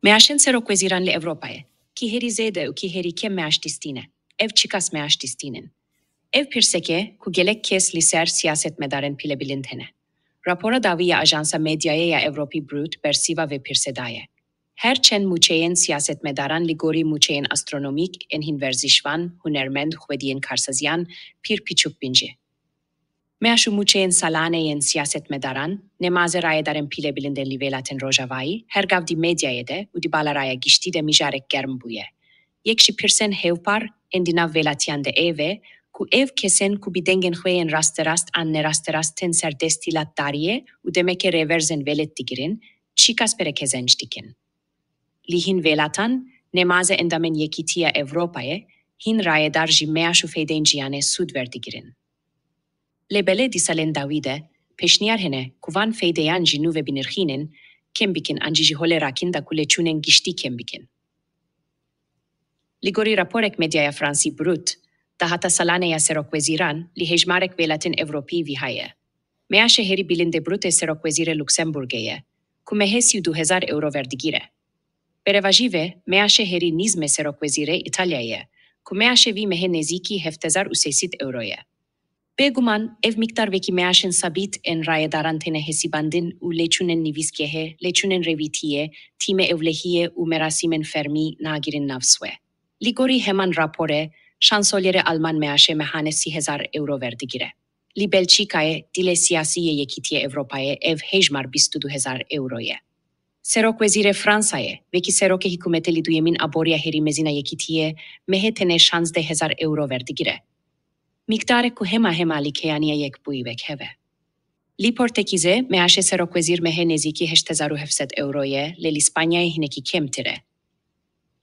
Meaşen serokveziran li Evropaye. Ki heri zede u ki heri kem meaştistine. Ev çıkas meaştistinin. Ev pirseke ku gelek kes li ser siyaset medaren pile bilintene. Rapora daviya ajansa medyaya ya Evropi brut bersiva ve pirsedaye. Her çen muçeyen siyaset medaran ligori muçeyen astronomik enhin verzişvan, hunermend huvediyen karsazyan, pir piçuk binci. Meaşu muçeyen salaneyen siyaset medaran, nemaze rayedaren pile bilinden livelaten rojavai, her gavdi medyaya de, udi balaraya gişti de mijarek germ buye. Yekşi pirsen hevpar, endinav velatiyan de eve, ku ev kesen ku bidengen hweyen rasterast anne rasterast tenser destilat dariye, u demeke reverzen velet digirin, çikas pere kezençdikin. Lihin velatan, nemaze endamen yekitiya Evropaye, hin rayedar ji meaşu feydenciyane sud verdigirin. Lebele disalen davide, peşniyar hene, kuvan feydeyan ji nuve binirhinin, kembikin anji ji holerakin da kuleçunen gişti kembikin. Ligori raporek medyaya Fransi brut, dahata salaneya serokveziran, li hejmarek velatin Evropi vihaye. Mea şeheri bilinde brute serokvezire Luxemburgeye, ku mehesiu 2000 euro verdigire. Perevajive, mea şeheri nizme serokvezire İtalya'ye, ku mea şevi mehe neziki 7600 euroye. Beguman, ev miktar veki meaşen sabit en rayedaran tene hesibandin u leçunen niviskehe, leçunen revitiye, time evlehiye u merasimen fermi nagirin navswe. Ligori heman rapore, şansoliere Alman meaşe mehane 3000 euro verdigire. Li Belçikaye, dile siyasiye yekitiye Evropaye ev hejmar 22.000 euroye. Serokvezire Fransaye, veki seroke hikumete li duyemin aboria heri mezina yekitiye, mehe tene şans 1000 euro verdigire. Miktare ku hema li keyaniye yek buyvek heve. Li Portekize, meaşe serokvezir mehe neziki 8700 euroye, le l'Ispanyaye hineki kemtire.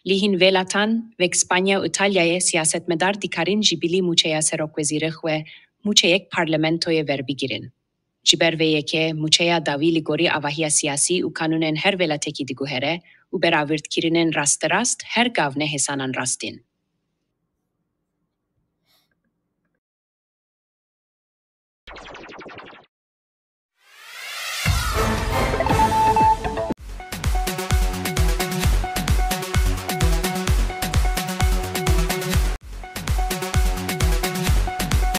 Lihin velatan vek Spanya İtalya'ya siyasetmedar dikarin jibili muçeya serokvezire ve muçeyek parlamentoye verbigirin. Jiber veyeke muçeya davi ligori avahia siyasi u kanunen her velateki diguhere u beravirt kirinen rast her gavne hesanan rastin.